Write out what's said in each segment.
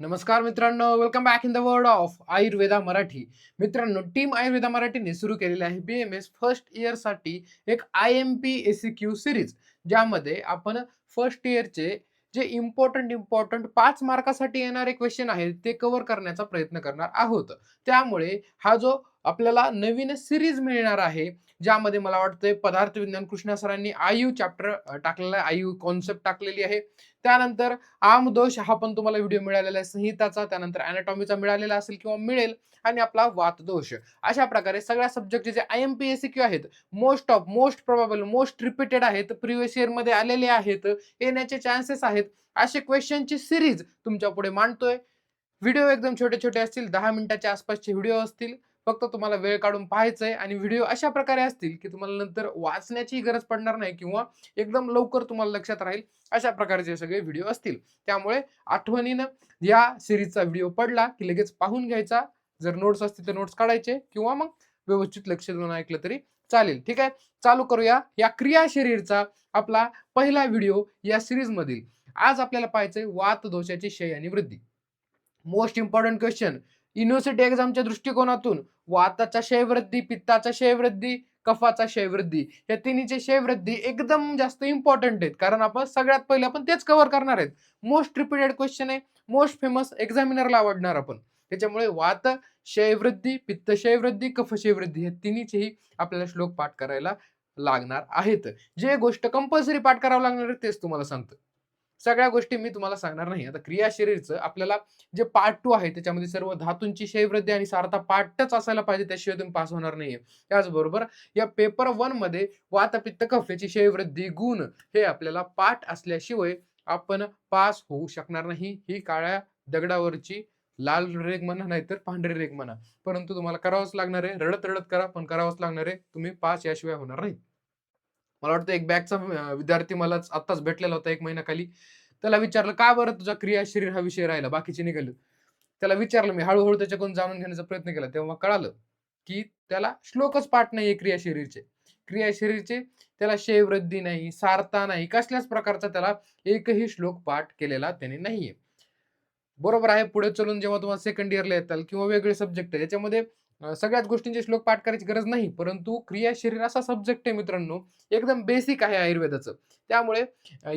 नमस्कार मित्रांनो, welcome back in the world of Ayurveda Marathi. मित्रांनो, टीम आयुर्वेदा मराठीने सुरू केलेले आहे BMS फर्स्ट इयर साठी एक IMP ACQ सिरीज, ज्यामध्ये आपण फर्स्ट इयरचे जे इम्पॉर्टंट 5 मार्कासाठी येणारे क्वेश्चन आहेत ते कव्हर करण्याचा प्रयत्न करणार आहोत. त्यामुळे हा जो आपल्याला नवीन सिरीज मिळणार आहे, ज्यामध्ये मला वाटतंय पदार्थ विज्ञान कृष्णा सरांनी आयु चॅप्टर टाकलेला आहे, आयु कॉन्सेप्ट टाकलेली आहे. त्यानंतर आमदोष हा पण तुम्हाला व्हिडिओ मिळालेला आहे संहिताचा, त्यानंतर अॅनाटॉमीचा मिळालेला असेल किंवा मिळेल, आणि आपला वातदोष. अशा प्रकारे सगळ्या सब्जेक्टचे जे IMP ACQ आहेत, मोस्ट प्रोबेबल, मोस्ट रिपीटेड आहेत, प्रिव्हियस इयर मध्ये आलेले आहेत, येण्याचे चान्सेस आहेत, असे क्वेश्चनची सिरीज तुमच्या पुढे मांडतोय. व्हिडिओ एकदम छोटे-छोटे असतील, 10 मिनिटाच्या आसपासचे व्हिडिओ असतील. फक्त तुम्हाला वेळ काढून पाहायचंय आणि व्हिडिओ अशा प्रकारे असतील, की तुम्हाला नंतर वाचण्याची गरज पडणार नाही किंवा एकदम लवकर तुम्हाला लक्षात राहील, अशा प्रकारचे सगळे व्हिडिओ असतील. त्यामुळे आठवणीनं या सीरीजचा व्हिडिओ पडला, की लगेच पाहून घ्यायचा. जर नोट्स असतील तर नोट्स काढायचे किंवा मग व्यवस्थित लक्ष देऊन ऐकलं तरी चालेल. ठीक आहे? चालू करूया या क्रिया शरीरचा आपला पहिला व्हिडिओ या सीरीजमधील. आज आपल्याला पाहायचंय वात दोषाची क्षय आणि वृद्धी. मोस्ट इम्पॉर्टंट क्वेश्चन युनिव्हर्सिटी एक्झामच्या दृष्टिकोनातून वाताचा क्षयवृद्धी, पित्ताचा क्षयवृद्धी, कफाचा क्षयवृद्धी, या तिन्हीचे क्षयवृद्धी एकदम जास्त इम्पॉर्टंट आहेत, कारण आपण सगळ्यात पहिले आपण तेच कव्हर करणार आहेत. मोस्ट रिपीटेड क्वेश्चन आहे, मोस्ट फेमस, एक्झामिनरला आवडणार आपण. त्याच्यामुळे वात क्षयवृद्धी, पित्त क्षयवृद्धी, कफ क्षयवृद्धी हे तिन्हीचेही आपल्याला श्लोक पाठ करायला लागणार आहेत. जे गोष्ट कंपल्सरी पाठ करावं लागणार आहे तेच तुम्हाला सांगतो. सगळ्या गोष्टी मी तुम्हाला सांगणार नाही. आता क्रिया शरीरचं आपल्याला जे पार्ट 2 आहे, त्याच्यामध्ये सर्व धातूंची क्षयवृद्धी आणि सारता पाठच असायला पाहिजे, त्याशिवाय तुम्ही पास होणार नाहीये. त्याचबरोबर या पेपर 1 मध्ये वात, पित्त, कफ याची क्षयवृद्धी, गुण हे आपल्याला पाठ असल्याशिवाय आपण पास होऊ शकणार नाही. ही काळ्या दगडावरची लाल रेघ म्हणा, नाहीतर पांढरी रेघ म्हणा, परंतु तुम्हाला करावंच लागणार आहे. रडत रडत करा, पण करावंच लागणार आहे. तुम्ही पास याशिवाय होणार नाही. मला वाटतं एक बॅकचा विद्यार्थी मलाच आत्ताच भेटलेला होता 1 महिन्याखाली. त्याला विचारलं, "का बरं तुझा क्रिया शरीर हा विषय राहिला? बाकीचे निघाले." त्याला विचारलं मी, हळू त्याच्याकडून जाणून घेण्याचा प्रयत्न केला. तेव्हा कळालं, की त्याला श्लोकच पाठ नाहीये क्रिया शरीरचे. क्रिया शरीरचे त्याला क्षयवृद्धी नाही, सारता नाही, कसल्याच प्रकारचा त्याला एकही श्लोक पाठ केलेला त्याने नाहीये. बरोबर आहे. पुढे चलून जेव्हा तुम्हाला सेकंड इयरला येताल किंवा वेगळे सब्जेक्ट आहे, याच्यामध्ये सगळ्याच गोष्टींचे श्लोक पाठ करायची गरज नाही. परंतु क्रिया शरीर असा सब्जेक्ट आहे मित्रांनो, एकदम बेसिक आहे आयुर्वेदाचं. त्यामुळे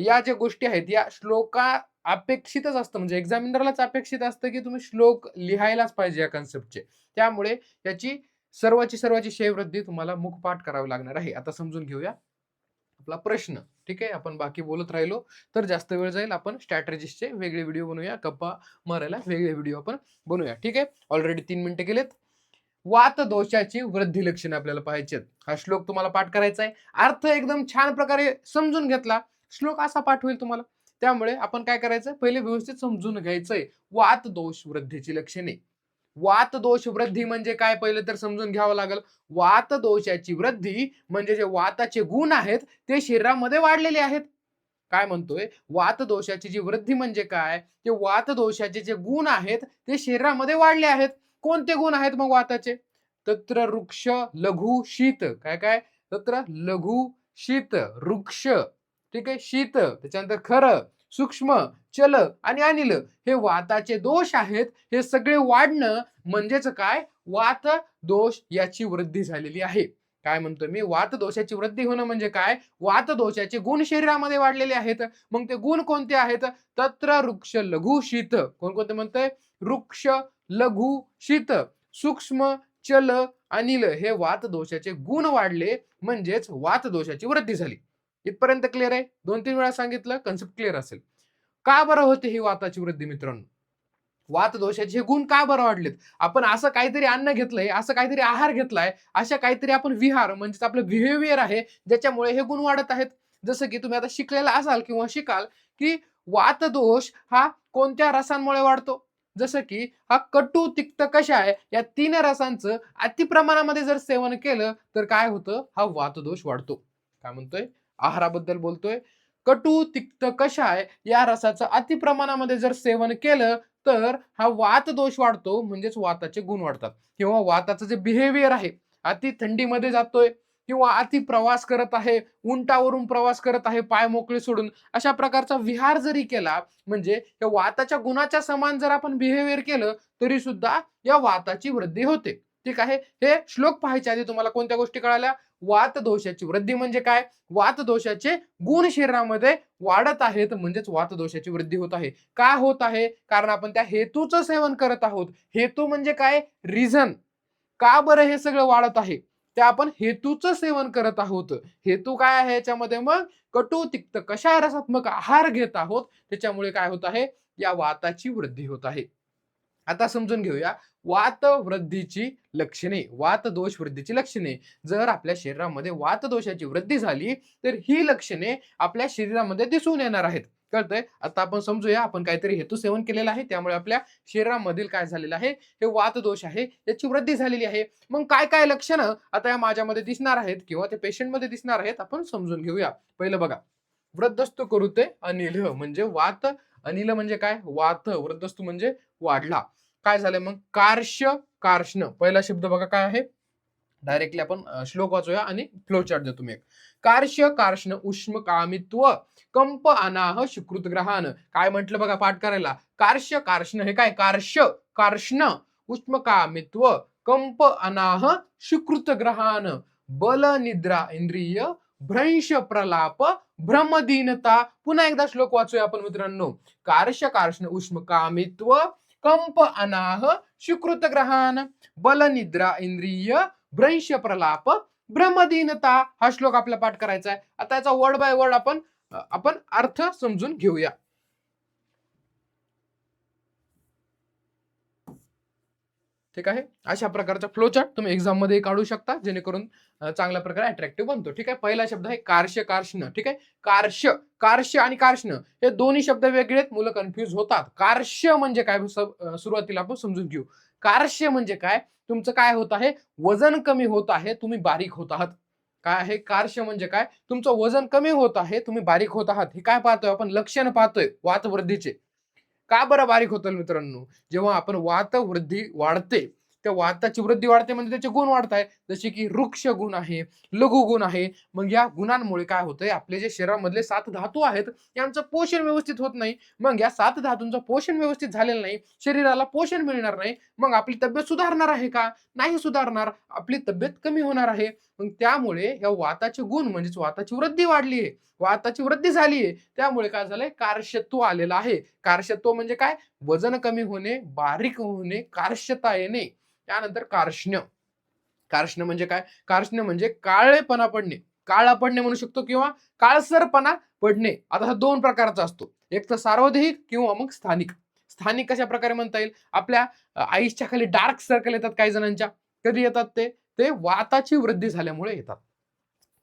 या ज्या गोष्टी आहेत, या श्लोका अपेक्षितच असतं, म्हणजे एक्झामिनरलाच अपेक्षित असतं, की तुम्ही श्लोक लिहायलाच पाहिजे या कन्सेप्टचे. त्यामुळे याची सर्वाची क्षयवृद्धी तुम्हाला मुखपाठ करावी लागणार आहे. आता समजून घेऊया आपला प्रश्न. ठीक आहे, आपण बाकी बोलत राहिलो तर जास्त वेळ जाईल. आपण स्ट्रॅटेजिस्टचे वेगळे व्हिडिओ बनवूया, गप्पा मारायला वेगळे व्हिडिओ आपण बनवूया. ठीक आहे, ऑलरेडी 3 मिनिटं गेलेत. वात दोषाची वृद्धी लक्षणे आपल्याला पाहायचे. हा श्लोक तुम्हाला पाठ करायचा आहे. अर्थ एकदम छान प्रकारे समजून घेतला, श्लोक असा पाठ होईल तुम्हाला. त्यामुळे आपण काय करायचं, पहिले व्यवस्थित समजून घ्यायचंय वात दोष वृद्धीची लक्षणे. वात दोष वृद्धी म्हणजे काय, पहिलं तर समजून घ्यावं लागेल. वात दोषाची वृद्धी म्हणजे जे वाताचे गुण आहेत ते शरीरामध्ये वाढलेले आहेत. काय म्हणतोय, वात दोषाची जी वृद्धी म्हणजे काय, ते वात दोषाचे जे गुण आहेत ते शरीरामध्ये वाढले आहेत. कोणते गुण आहेत मग वाताचे? तत्र वृक्ष लघु शीत. काय काय? तत्र लघु शीत, वृक्ष, ठीक आहे, शीत, त्याच्यानंतर खर, सूक्ष्म, चल आणि अनिल, हे वाताचे दोष आहेत. हे सगळे वाढणं म्हणजेच काय, वात दोष याची वृद्धी झालेली आहे. काय म्हणतोय मी, वात दोषाची वृद्धी होणं म्हणजे काय, वात दोषाचे गुण शरीरामध्ये वाढलेले आहेत. मग ते गुण कोणते आहेत? तत्र वृक्ष लघु शीत. कोणकोणते म्हणतोय? वृक्ष, लघु, शीत, सूक्ष्म, चल, अनिल, हे वात दोषाचे गुण वाढले म्हणजेच वात दोषाची वृद्धी झाली. इथपर्यंत क्लिअर आहे? 2-3 वेळा सांगितलं, कन्सेप्ट क्लिअर असेल. का बरं होते ही वाताची वृद्धी मित्रांनो? वात दोषाचे गुण का बरं वाढलेत? आपण असं काहीतरी अन्न घेतलंय, असं काहीतरी आहार घेतलाय, अशा काहीतरी आपण विहार म्हणजेच आपलं बिहेवियर आहे, ज्याच्यामुळे हे गुण वाढत आहेत. जसं की तुम्ही आता शिकलेला असाल किंवा शिकाल, की वात दोष हा कोणत्या रसांमुळे वाढतो? जसं की हा कटू, तिक्त, कषाय या 3 रसांचं अतिप्रमाणामध्ये जर सेवन केलं तर काय होतं? हा वातदोष वाढतो. काय म्हणतोय? आहाराबद्दल बोलतोय. कटू, तिक्त, कषाय या रसाचं अतिप्रमाणामध्ये जर सेवन केलं तर हा वात दोष वाढतो, म्हणजेच वाताचे गुण वाढतात. किंवा वाताचं जे बिहेवियर आहे, अति थंडीमध्ये जातोय किंवा अति प्रवास करत आहे, उंटावरून प्रवास करत आहे पाय मोकळे सोडून, अशा प्रकारचा विहार जरी केला, म्हणजे या वाताच्या गुणाच्या समान जर आपण बिहेवियर केलं तरी सुद्धा या वाताची वृद्धी होते. ठीक आहे. हे श्लोक पाहायच्या आधी तुम्हाला कोणत्या गोष्टी कळाल्या? वात दोषाची वृद्धी म्हणजे काय? वात दोषाचे गुण शरीरामध्ये वाढत आहेत, म्हणजेच वात दोषाची वृद्धी होत आहे. का होत आहे? कारण आपण त्या हेतूचं सेवन करत आहोत. हेतू म्हणजे काय? रिझन. का बरं हे सगळं वाढत आहे? ते आपण हेतूचं सेवन करत आहोत. हेतू काय आहे याच्यामध्ये? मग कटू, तिक्त, कषाय रसात्मक आहार घेत आहोत. त्याच्यामुळे काय होत आहे? या वाताची वृद्धी होत आहे. आता समजून घेऊया वात वृद्धीची लक्षणे, वात दोष वृद्धीची लक्षणे. जर आपल्या शरीरामध्ये वात दोषाची वृद्धी झाली तर ही लक्षणे आपल्या शरीरामध्ये दिसून येणार आहेत. कळतंय? आता आपण समजूया, आपण काहीतरी हेतू सेवन केलेला आहे, त्यामुळे आपल्या शरीरामधील काय झालेलं आहे? हे वात दोष आहे, याची वृद्धी झालेली आहे. मग काय काय लक्षणं आता या माझ्यामध्ये दिसणार आहेत किंवा ते पेशंटमध्ये दिसणार आहेत, आपण समजून घेऊया. पहिलं बघा, वृद्धस्तु करुते अनिल, म्हणजे वात. अनिल म्हणजे काय? वात. वृद्धस्तु म्हणजे वाढला. काय झालंय मग? कार्श्य कार्ष्ण. पहिला शब्द बघा काय आहे? डायरेक्टली आपण श्लोक वाचूया आणि फ्लो चार्ट देतो मी एक. कार्श्य कार्ष्ण उष्म कामित्व कंप अनाह सुकृत ग्रहान. काय म्हटलं बघा पाठ करायला? कार्श्य कार्ष्ण हे काय? कार्श्य कार्ष्ण उष्म कामित्व कंप अनाह सुकृत ग्रहान बल निद्रा इंद्रिय भ्रंश प्रलाप भ्रमदीनता. पुन्हा एकदा श्लोक वाचूया आपण मित्रांनो. कार्श्य कार्ष्ण उष्म कामित्व कंप अनाह सुकृत ग्रहान बल निद्रा इंद्रिय भ्रंश प्रलाप भ्रमदीनता. हा श्लोक आपला पाठ करायचा आहे. आता याचा वर्ड बाय वर्ड आपण अर्थ समजून घेऊया. ठीक आहे. अशा प्रकारचा फ्लो चार्ट तुम्ही एक्झाम मध्ये काढू शकता, जेणेकरून चांगल्या प्रकारे अट्रॅक्टिव्ह बनतो. ठीक आहे. पहिला शब्द आहे कार्श्य कार्ष्ण. ठीक आहे. कार्श्य कार्श्य आणि कार्ष्ण हे दोन्ही शब्द वेगळे आहेत, मुलं कन्फ्युज होतात. कार्श्य म्हणजे काय? सुरुवातीला आपण समजून घेऊ. कार्श्य म्हणजे काय? तुमचं काय होत आहे? वजन कमी होत आहे, तुम्ही बारीक होत आहात. काय आहे? कार्श्य म्हणजे काय? तुमचं वजन कमी होत आहे, तुम्ही बारीक होत आहात. हे काय पाहतोय आपण? लक्षण पाहतोय वात वृद्धीचे. का बरं बारीक होतं मित्रांनो? जेव्हा आपण वात वृद्धी वाढते, त्या वाताची वृद्धी वाढते म्हणजे त्याचे गुण वाढत आहे. जसे की वृक्ष गुण आहे, लघु गुण आहे. मग या गुणांमुळे काय होतंय? आपले जे शरीरामधले 7 धातू आहेत, यांचं पोषण व्यवस्थित होत नाही. मग या 7 धातूंचं पोषण व्यवस्थित झालेलं नाही, शरीराला पोषण मिळणार नाही. मग आपली तब्येत सुधारणार आहे का? नाही सुधारणार. आपली तब्येत कमी होणार आहे. मग त्यामुळे या वाताचे गुण म्हणजेच वाताची वृद्धी वाढली आहे, वाताची वृद्धी झाली आहे. त्यामुळे काय झालंय? कार्शत्व आलेलं आहे. कार्शत्व म्हणजे काय? वजन कमी होणे, बारीक होणे, कार्शता येणे. त्यानंतर कार्ष्ण. कार्ष्ण म्हणजे काय? कार्ष्ण म्हणजे काळेपणा पडणे, काळा पडणे म्हणू शकतो किंवा काळसरपणा पडणे. आता हा 2 प्रकारचा असतो. एक तर सार्वदेहिक किंवा मग स्थानिक. स्थानिक कशा प्रकारे म्हणता येईल? आपल्या आईच्या खाली डार्क सर्कल येतात काही जणांच्या. कधी येतात ते? ते वाताची वृद्धी झाल्यामुळे येतात.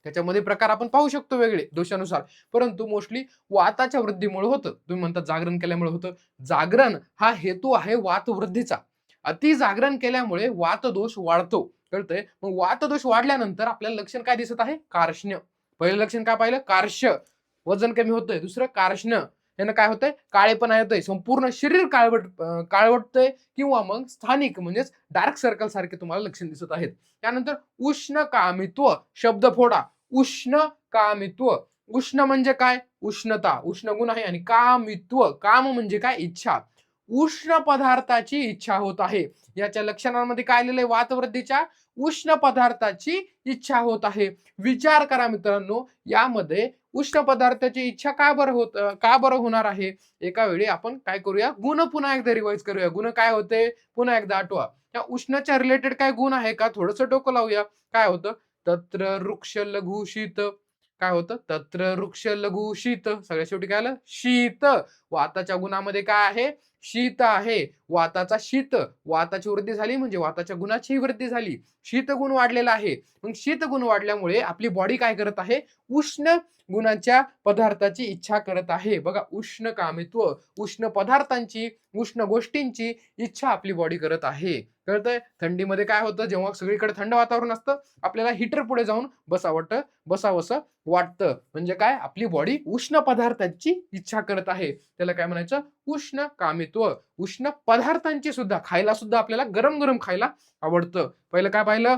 त्याच्यामध्ये प्रकार आपण पाहू शकतो वेगळे दोषानुसार, परंतु मोस्टली वाताच्या वृद्धीमुळे होतं. तुम्ही म्हणता जागरण केल्यामुळे होतं. जागरण हा हेतू आहे वात वृद्धीचा. अति जागरण केल्यामुळे वात दोष वाढतो. कळतंय? मग वात दोष वाढल्यानंतर आपल्याला लक्षण काय दिसत आहे? कार्ष्ण. पहिलं लक्षण काय पाहिलं? कार्श्य, वजन कमी होतंय. दुसरं कार्ष्ण, यानं काय होतंय? काळेपणा येतोय, संपूर्ण शरीर काळवटतंय किंवा मग स्थानिक म्हणजेच डार्क सर्कल सारखे तुम्हाला लक्षण दिसत आहेत. त्यानंतर उष्ण कामित्व. शब्द फोडा. उष्ण कामित्व. उष्ण म्हणजे काय? उष्णता, उष्ण गुण आहे. आणि कामित्व, काम म्हणजे काय? इच्छा. उष्ण पदार्थाची इच्छा होत आहे. याच्या लक्षणांमध्ये काय लिहिलंय? वातवृद्धीच्या उष्ण पदार्थाची इच्छा होत आहे. विचार करा मित्रांनो, यामध्ये उष्ण पदार्थाची इच्छा का बरं होणार आहे? एका वेळी आपण काय करूया? गुण पुन्हा एकदा रिवाइज करूया. गुण काय होते? पुन्हा एकदा आठवा. त्या उष्णच्या रिलेटेड काय गुण आहे का? थोडंसं डोकं लावूया. काय होतं? तत्र वृक्ष लघु शीत. काय होतं? तत्र वृक्ष लघु शीत. सगळ्या शेवटी काय आलं? शीत. वाताच्या गुणामध्ये काय आहे? शीत आहे. वाताचा शीत, वाताची वृद्धी झाली म्हणजे वाताच्या गुणाची वृद्धी झाली. शीत गुण वाढलेला आहे. मग शीत गुण वाढल्यामुळे आपली बॉडी काय करत आहे? उष्ण गुणाच्या पदार्थाची इच्छा करत आहे. बघा, उष्ण कामित्व, उष्ण पदार्थांची, उष्ण गोष्टींची इच्छा आपली बॉडी करत आहे. कळतंय? थंडीमध्ये काय होतं? जेव्हा सगळीकडे थंड वातावरण असतं, आपल्याला हीटर पुढे जाऊन बसावंसं वाटतं. म्हणजे काय? आपली बॉडी उष्ण पदार्थाची इच्छा करत आहे. त्याला काय म्हणायचं? उष्ण कामित्व. उष्ण पदार्थांची सुद्धा, खायला सुद्धा आपल्याला गरम गरम खायला आवडतं. पहिलं काय पाहिलं?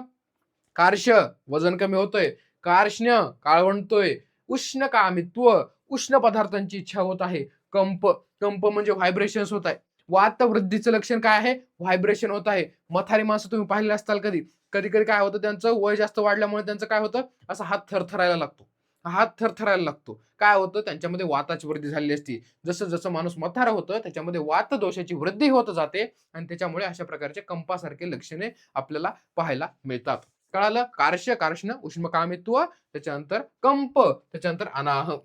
कार्श वजन कमी होतोय, कार्ष्ण काळवंटतोय, उष्ण कामित्व उष्ण पदार्थांची इच्छा होत आहे, कंप कंप म्हणजे व्हायब्रेशन्स होत आहे, वात वृद्धीचं लक्षण काय आहे, व्हायब्रेशन होत आहे. म्हातारी माणसं तुम्ही पाहिले असताल कधी कधी कधी काय होतं, त्यांचं वय जास्त वाढल्यामुळे त्यांचं काय होतं, असा हात थरथरायला लागतो, हात थरथरायला लागतो. काय होतं, त्यांच्यामध्ये वाताची वृद्धी झालेली असती. जसं जसं माणूस म्हातारा होतं त्याच्यामध्ये वात दोषाची वृद्धी होत जाते आणि त्याच्यामुळे अशा प्रकारचे कंपासारखे लक्षणे आपल्याला पाहायला मिळतात. कळालं? कार्श कार्ष्ण उष्मकामित्व, त्याच्यानंतर कंप, त्याच्यानंतर अनाह.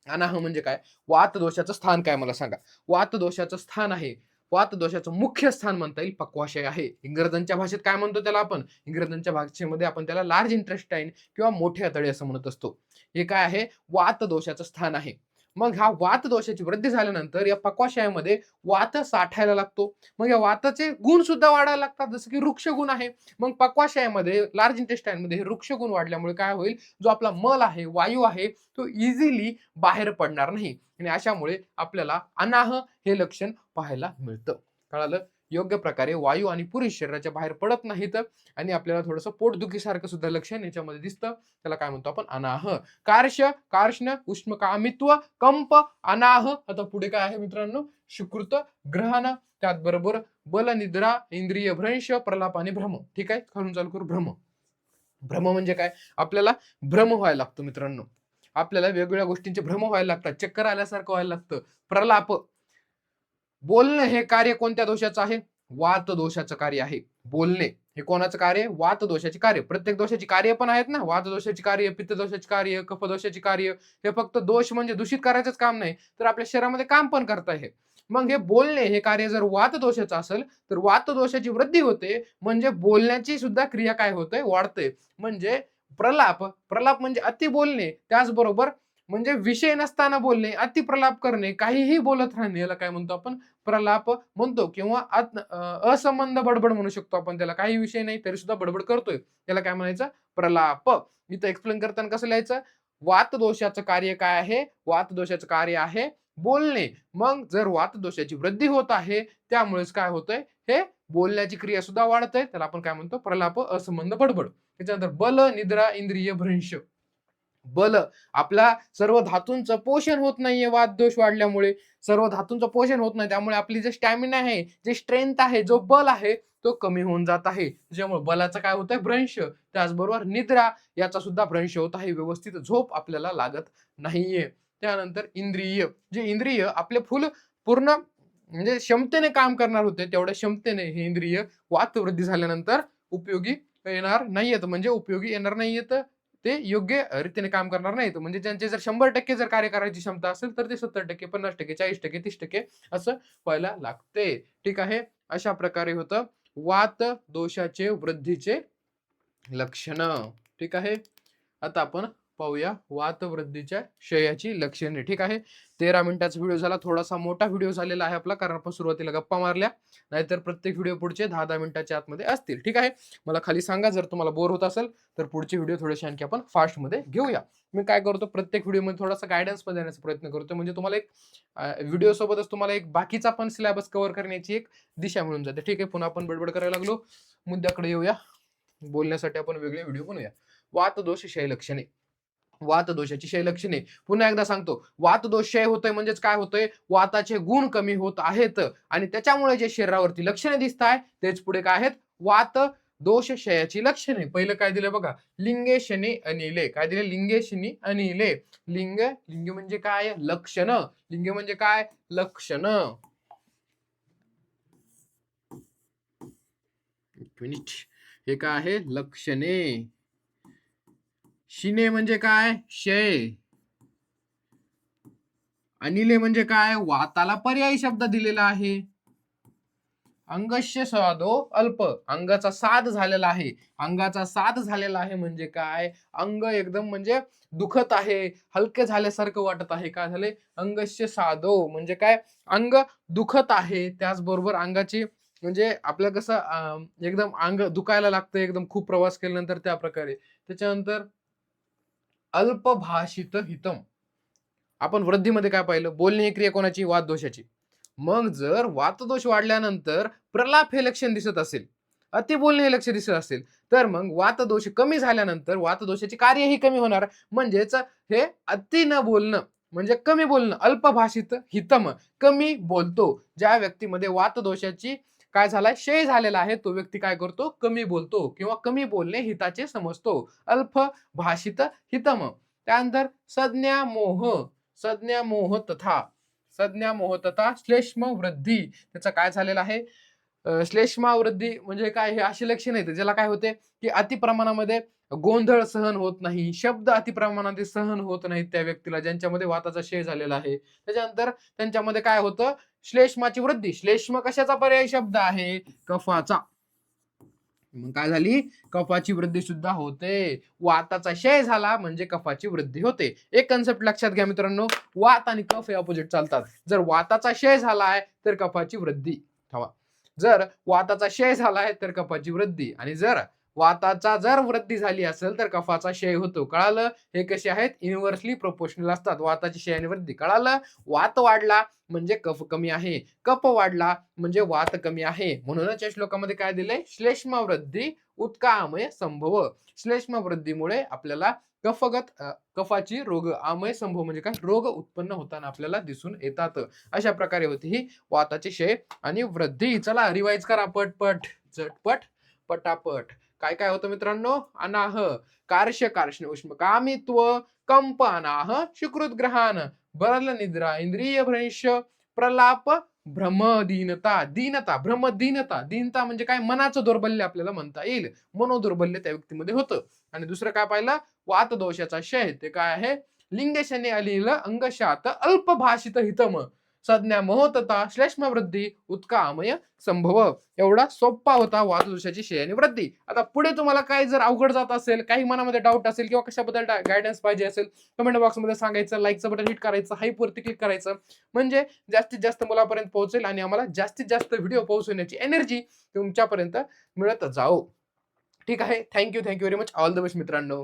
अनाह म्हणजे काय, वात दोषाचं स्थान काय मला सांगा. वात दोषाचं स्थान आहे, वात दोषाचं मुख्य स्थान म्हणता येईल पक्वाशय आहे. इंग्रजांच्या भाषेत काय म्हणतो त्याला आपण, इंग्रजांच्या भाषेमध्ये आपण त्याला लार्ज इंटेस्टाईन किंवा मोठे आतडे असं म्हणत असतो. हे काय आहे, वात दोषाचं स्थान आहे. मग हा वात दोषाची वृद्धी झाल्यानंतर या पक्वाशयामध्ये वात साठायला लागतो. मग या वाताचे गुण सुद्धा वाढायला लागतात, जसं की वृक्ष गुण आहे. मग पक्वाशयामध्ये लार्ज इंटेस्टाईन मध्ये हे वृक्ष गुण वाढल्यामुळे काय होईल, जो आपला मल आहे, वायू आहे, तो इझिली बाहेर पडणार नाही आणि अशामुळे आपल्याला अनाह हे लक्षण पाहायला मिळतं. कळालं? योग्य प्रकारे वायू आणि पुरुष शरीराच्या बाहेर पडत नाहीत आणि आपल्याला थोडंसं पोटदुखीसारखं सुद्धा लक्षण याच्यामध्ये दिसतं. त्याला काय म्हणतो आपण, अनाह. कार्श कार्ष्ण उष्मकामित्व कंप अनाह. आता पुढे काय आहे मित्रांनो, सुकृत ग्रहण, त्याचबरोबर बल निद्रा इंद्रिय भ्रंश प्रलाप आणि भ्रम. ठीक आहे, खालून चालू करू. भ्रम. भ्रम म्हणजे काय, आपल्याला भ्रम व्हायला लागतो मित्रांनो, आपल्याला वेगवेगळ्या गोष्टींचे भ्रम व्हायला लागतात, चक्कर आल्यासारखं व्हायला लागतं. प्रलाप, बोलणं हे कार्य कोणत्या दोषाचं आहे, वात दोषाचं कार्य आहे. बोलणे हे कोणाचं कार्य, वात दोषाची कार्य. प्रत्येक दोषाची कार्य पण आहेत ना, वात दोषाची कार्य, पित्त दोषाची कार्य, कफ दोषाची कार्य. हे फक्त दोष म्हणजे दूषित करायचंच काम नाही, तर आपल्या शरीरामध्ये काम पण करता हे. मग हे बोलणे हे कार्य जर वात दोषाचं असेल तर वात दोषाची वृद्धी होते, म्हणजे बोलण्याची सुद्धा क्रिया काय होते, वाढते. म्हणजे प्रलाप, प्रलाप म्हणजे अति बोलणे, त्याचबरोबर म्हणजे विषय नसताना बोलणे, अति प्रलाप करणे, काहीही बोलत राहणे, याला काय म्हणतो आपण, प्रलाप म्हणतो. किंवा असंबंध बडबड म्हणू शकतो आपण त्याला, काही विषय नाही तरी सुद्धा बडबड करतोय, त्याला काय म्हणायचं, प्रलाप. इथं एक्सप्लेन करताना कसं लिहायचं, वात दोषाचं कार्य काय आहे, वात दोषाचं कार्य आहे बोलणे. मग जर वात दोषाची वृद्धी होत आहे, त्यामुळेच काय होतंय, हे बोलण्याची क्रिया सुद्धा वाढतंय, त्याला आपण काय म्हणतो, प्रलाप, असंबंध बडबड. त्याच्यानंतर बल निद्रा इंद्रिय भ्रंश. बल, आपल्या सर्व धातूंचं पोषण होत नाहीये वात दोष वाढल्यामुळे, सर्व धातूंचं पोषण होत नाही, त्यामुळे आपली जे स्टॅमिना आहे, जे स्ट्रेंथ आहे, जो बल आहे, तो कमी होऊन जात आहे. त्याच्यामुळे बलाचं काय होतंय, भ्रंश. त्याचबरोबर निद्रा, याचा सुद्धा भ्रंश होत आहे, व्यवस्थित झोप आपल्याला लागत नाहीये. त्यानंतर इंद्रिय, जे इंद्रिय आपले पूर्ण म्हणजे क्षमतेने काम करणार होते, तेवढ्या क्षमतेने हे इंद्रिय वात वृद्धी झाल्यानंतर उपयोगी येणार नाहीयेत, म्हणजे उपयोगी येणार नाहीयेत, ते योग्य रीतीने काम करणार नाहीत. म्हणजे त्यांचे जर 100% जर कार्य करायची क्षमता असेल तर ते 70%, 50%, 40%, 30% असं व्हायला लागते. ठीक आहे, अशा प्रकारे होतं वात दोषाचे वृद्धीचे लक्षण. ठीक आहे, आता आपण पाहूया वातवृद्धीच्या क्षयाची लक्षणे. ठीक आहे, 13 मिनिटाचा व्हिडिओ झाला, थोडासा मोठा व्हिडिओ झालेला आहे आपला, कारण आपण सुरुवातीला गप्पा मारल्या, नाहीतर प्रत्येक व्हिडिओ पुढचे 10-10 मिनिटाच्या आतमध्ये असतील. ठीक आहे, मला खाली सांगा जर तुम्हाला बोर होत असेल तर पुढचे व्हिडिओ थोडेसे आणखी आपण फास्ट मध्ये घेऊया. मी काय करतो, प्रत्येक व्हिडिओमध्ये थोडासा गायडन्स मध्ये देण्याचा प्रयत्न करतो, म्हणजे तुम्हाला एक व्हिडिओ सोबतच तुम्हाला एक बाकीचा पण सिलेबस कव्हर करण्याची एक दिशा मिळून जाते. ठीक आहे, पुन्हा आपण बडबड करायला लागलो, मुद्द्याकडे येऊया. बोलण्यासाठी आपण वेगळे व्हिडिओ बनवूया. वातदोष क्षय लक्षणे. वातदोषाची क्षय लक्षणे पुन्हा एकदा सांगतो, वातदोष क्षय होतोय म्हणजेच काय होतंय, वाताचे गुण कमी होत आहेत आणि त्याच्यामुळे जे शरीरावरती लक्षणे दिसत आहे तेच पुढे काय आहेत, वात दोष क्षयाची लक्षणे. पहिलं काय दिलं बघा, लिंगे शनी अनिले. काय दिले, लिंगे शनी अनिले. लिंग, लिंग म्हणजे काय, लक्षण. लिंग म्हणजे काय, लक्षण. एक मिनिट, हे काय आहे, लक्षणे. शिने म्हणजे काय, क्षय. अनिले म्हणजे काय, वाताला पर्यायी शब्द दिलेला आहे. अंगस्य साधो अल्प, अंगाचा साध झालेला आहे. अंगाचा साध झालेला आहे म्हणजे काय, अंग एकदम म्हणजे दुखत आहे, हलके झाल्यासारखं वाटत आहे. काय झाले, अंगस्य साधो म्हणजे काय, अंग दुखत आहे. त्याचबरोबर अंगाची म्हणजे आपलं कसं एकदम अंग दुखायला लागतं एकदम खूप प्रवास केल्यानंतर, त्या प्रकारे. त्याच्यानंतर अल्पभाषित हितम, आपण वृद्धीमध्ये काय पाहिलं, बोलणे ही क्रिया कोणाची, वात दोषाची. मग जर वातदोष वाढल्यानंतर प्रलाप हे लक्षण दिसत असेल, अति बोलणे हे लक्ष दिसत असेल, तर मग वातदोष कमी झाल्यानंतर वातदोषाचे कार्यही कमी होणार. म्हणजेच हे अति न बोलणं म्हणजे कमी बोलणं, अल्पभाषित हितम, कमी बोलतो. ज्या व्यक्तीमध्ये वातदोषाची काय झालाय क्षय झालेला आहे, तो व्यक्ती काय करतो, कमी बोलतो किंवा कमी बोलणे हिताचे समजतो. अल्प भाषित हितम. त्यानंतर संज्ञा मोह, संज्ञा मोह तथा, संज्ञा मोह तथा श्लेष्म वृद्धी. त्याचं काय झालेलं आहे, श्लेष्मावृद्धी म्हणजे काय, हे असे लक्षण आहेत ज्याला काय होते की अतिप्रमाणामध्ये गोंधळ सहन होत नाही, शब्द अतिप्रमाणात सहन होत नाहीत त्या व्यक्तीला, ज्यांच्यामध्ये वाताचा क्षय झालेला आहे. त्याच्यानंतर त्यांच्यामध्ये काय होतं, श्लेष्माची वृद्धी. श्लेष्म कशाचा पर्याय शब्द आहे, कफाचा. मग काय झाली, कफाची वृद्धी सुद्धा होते. वाताचा क्षय झाला म्हणजे कफाची वृद्धी होते. एक कन्सेप्ट लक्षात घ्या मित्रांनो, वात आणि कफ हे ऑपोजिट चालतात. जर वाताचा क्षय झालाय तर कफाची वृद्धी हवा, जर वाताचा क्षय झालाय तर कफाची वृद्धी, आणि जर वाताचा जर वृद्धी झाली असेल तर कफाचा क्षय होतो. कळालं, हे कसे आहेत, इनव्हर्सली प्रोपोर्शनल असतात. वाताची क्षय आणि वृद्धी. कळालं, वात वाढला म्हणजे कफ कमी आहे, कफ वाढला म्हणजे वात कमी आहे. म्हणूनच या श्लोकामध्ये काय दिलंय, श्लेष्म वृद्धी उत्कामय संभव. श्लेष्म वृद्धीमुळे आपल्याला कफगत कफाची रोग, आमय संभव म्हणजे काय, रोग उत्पन्न होताना आपल्याला दिसून येतात. अशा प्रकारे होती ही वाताची क्षय आणि वृद्धी. चला रिवाइज करा पटपट, झटपट, पटापट. काय काय होतं मित्रांनो, अनाह, कार्श कार्ष्ण उष्म, कामित्व, कंप अनाह, सुकृत ग्रहण, बरल निद्रा, इंद्रिय भ्रंश, प्रलाप, भ्रम दीनता. दीनता, भ्रम दीनता. दीनता म्हणजे काय, मनाचं दौर्बल्य आपल्याला म्हणता येईल. मनोदौर्बल्य त्या व्यक्तीमध्ये होतं. आणि दुसरं काय पाहिलं, वात दोषाचा क्षय. ते काय आहे, लिंगशने अलील अंगशात अल्पभाषित हितम, संज्ञा मोहतता श्लेष्म वृद्धी उत्कामय संभव. एवढा सोपा होता वातदोषाची क्षय आणि वृद्धी. आता पुढे तुम्हाला काय जर अवघड जात असेल, काही मनामध्ये डाऊट असेल किंवा कशाबद्दल गायडन्स पाहिजे असेल, कमेंट बॉक्समध्ये सांगायचं. लाईकचं बटन हिट करायचं, हाईप वरती क्लिक करायचं, म्हणजे जास्तीत जास्त मुलापर्यंत पोहोचेल आणि आम्हाला जास्तीत जास्त व्हिडिओ पोहोचवण्याची एनर्जी तुमच्यापर्यंत मिळत जाओ. ठीक आहे, thank you very much. All the best मित्रांनो.